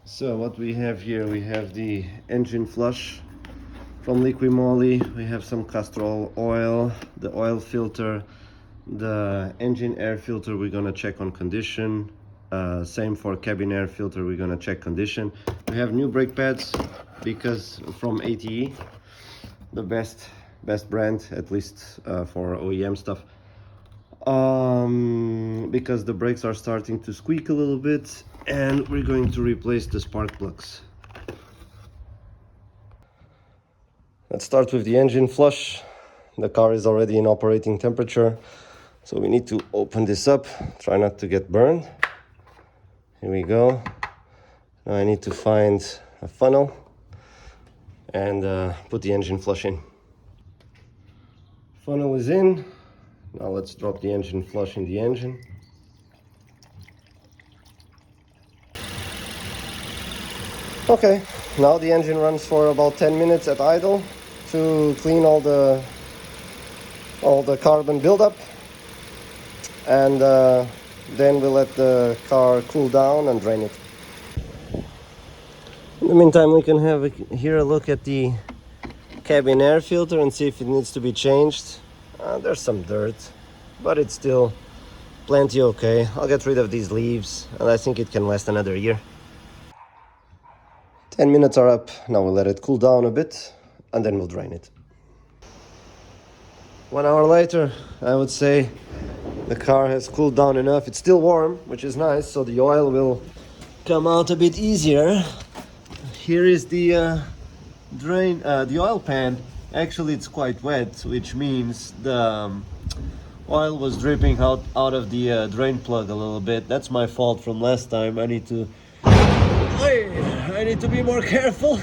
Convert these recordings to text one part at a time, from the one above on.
So what we have here, we have the engine flush from Liqui Moly, we have some castor oil, the oil filter, the engine air filter we're gonna check on condition, same for cabin air filter, we're gonna check condition. We have new brake pads because from ATE, the best brand, at least for OEM stuff, because the brakes are starting to squeak a little bit, and we're going to replace the spark plugs. Let's start with the engine flush. The car is already in operating temperature, so we need to open this up, try not to get burned. Here we go. Now I need to find a funnel and put the engine flush in. Funnel is in. Now let's drop the engine flush in the engine. Okay, now the engine runs for about 10 minutes at idle to clean all the carbon buildup, and then we'll let the car cool down and drain it. In the meantime, we can have here a look at the cabin air filter and see if it needs to be changed. There's some dirt, but it's still plenty okay. I'll get rid of these leaves, and I think it can last another year. 10 minutes are up. Now we'll let it cool down a bit, and then we'll drain it. 1 hour later, I would say the car has cooled down enough. It's still warm, which is nice, so the oil will come out a bit easier. Here is the the oil pan. Actually, it's quite wet, which means the oil was dripping out of the drain plug a little bit. That's my fault from last time. I need to be more careful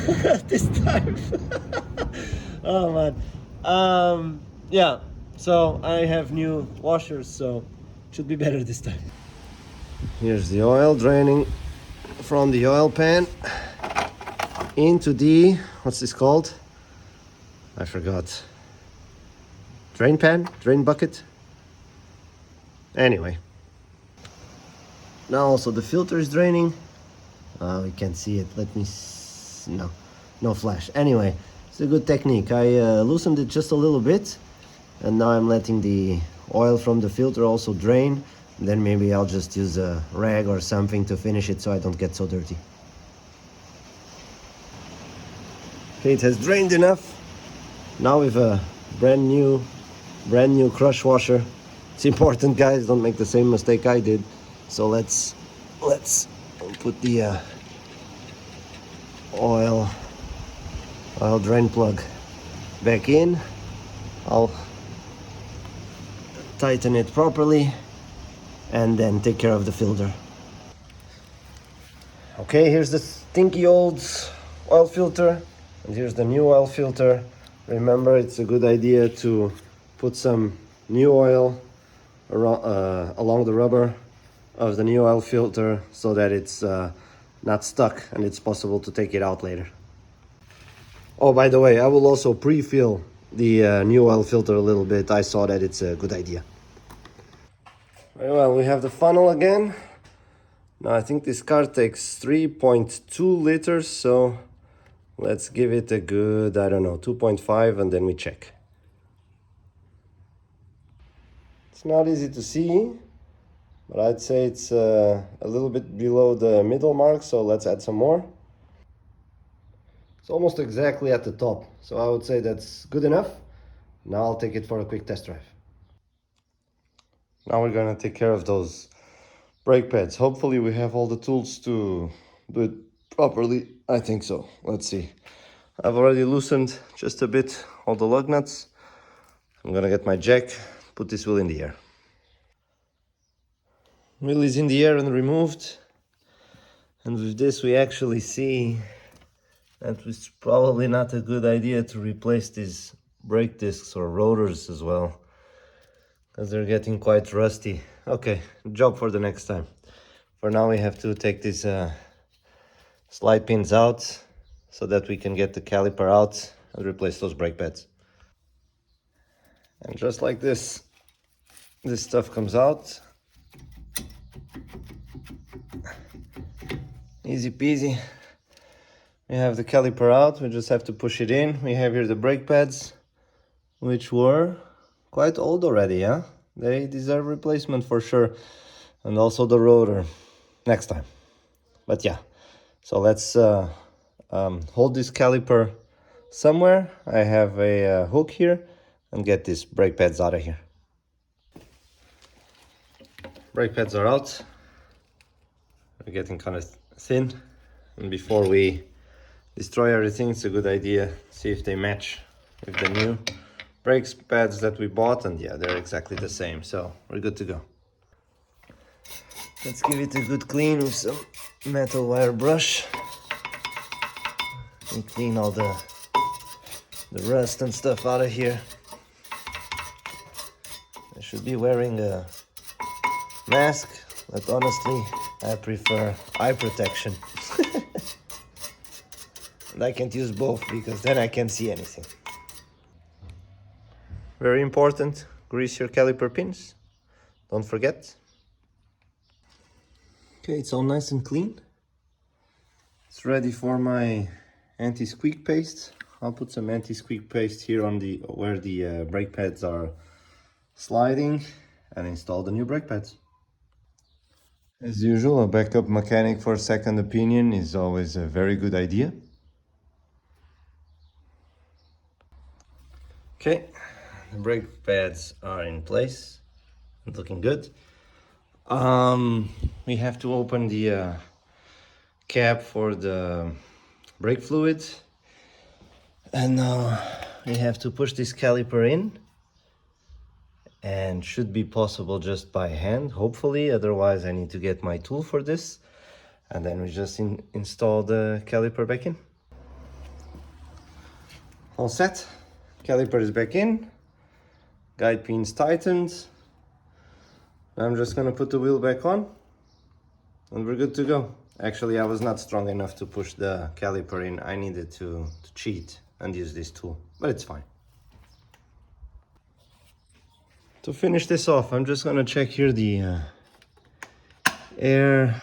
this time. Oh man. Yeah, so I have new washers, so it should be better this time. Here's the oil draining from the oil pan into the, what's this called? I forgot. Drain pan? Drain bucket? Anyway. Now also the filter is draining. We can't see it. Let me no flash. Anyway, it's a good technique. I loosened it just a little bit, and now I'm letting the oil from the filter also drain. Then maybe I'll just use a rag or something to finish it so I don't get so dirty. Okay, it has drained enough. Now with a brand new crush washer. It's important, guys, don't make the same mistake I did. So let's put the oil drain plug back in. I'll tighten it properly and then take care of the filter. Okay, here's the stinky old oil filter, and here's the new oil filter. Remember, it's a good idea to put some new oil around, along the rubber of the new oil filter so that it's not stuck and it's possible to take it out later. Oh, by the way, I will also pre-fill the new oil filter a little bit. I saw that it's a good idea. Very well, we have the funnel again. Now I think this car takes 3.2 liters, so let's give it a good, I don't know, 2.5, and then we check. It's not easy to see, but I'd say it's a little bit below the middle mark, so let's add some more. It's almost exactly at the top, so I would say that's good enough. Now I'll take it for a quick test drive. Now we're gonna take care of those brake pads. Hopefully we have all the tools to do it properly. I think so. Let's see. I've already loosened just a bit all the lug nuts. I'm gonna get my jack, put this wheel in the air. Wheel is in the air and removed. And with this we actually see that it's probably not a good idea to replace these brake discs or rotors as well, because they're getting quite rusty. Okay, job for the next time. For now we have to take these slide pins out so that we can get the caliper out and replace those brake pads. And just like this stuff comes out. Easy peasy. We have the caliper out, we just have to push it in. We have here the brake pads, which were quite old already, yeah? They deserve replacement for sure. And also the rotor, next time. But yeah, so let's hold this caliper somewhere. I have a hook here and get these brake pads out of here. Brake pads are out. They're getting kind of thin. And before we destroy everything, it's a good idea to see if they match with the new brake pads that we bought. And yeah, they're exactly the same. So we're good to go. Let's give it a good clean with some metal wire brush. And clean all the rust and stuff out of here. I should be wearing a mask, but honestly, I prefer eye protection. And I can't use both because then I can't see anything. Very important, grease your caliper pins. Don't forget. Okay, it's all nice and clean. It's ready for my anti-squeak paste. I'll put some anti-squeak paste here on the where the brake pads are sliding and install the new brake pads. As usual, a backup mechanic for a second opinion is always a very good idea. Okay, the brake pads are in place and looking good. We have to open the cap for the brake fluid, and now we have to push this caliper in, and should be possible just by hand, hopefully. Otherwise I need to get my tool for this, and then we just install the caliper back in. All set. Caliper is back in, guide pins tightened. I'm just gonna put the wheel back on and we're good to go. Actually, I was not strong enough to push the caliper in. I needed to cheat and use this tool, but it's fine. To finish this off, I'm just gonna check here the air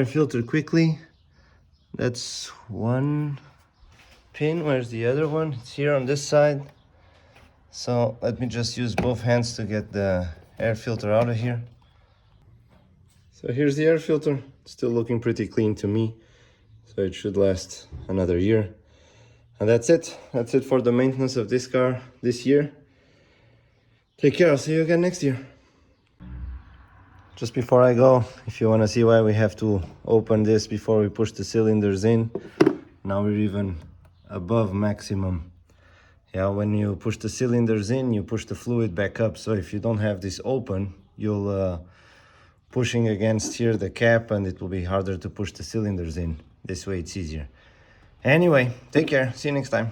filter quickly. That's one pin. Where's the other one? It's here on this side. So let me just use both hands to get the air filter out of here. So here's the air filter. It's still looking pretty clean to me. So it should last another year. And that's it. That's it for the maintenance of this car this year. Take care. I'll see you again next year. Just before I go, if you want to see why we have to open this before we push the cylinders in, now we're even above maximum. Yeah, when you push the cylinders in, you push the fluid back up. So if you don't have this open, you'll pushing against here the cap, and it will be harder to push the cylinders in. This way it's easier. Anyway, take care. See you next time.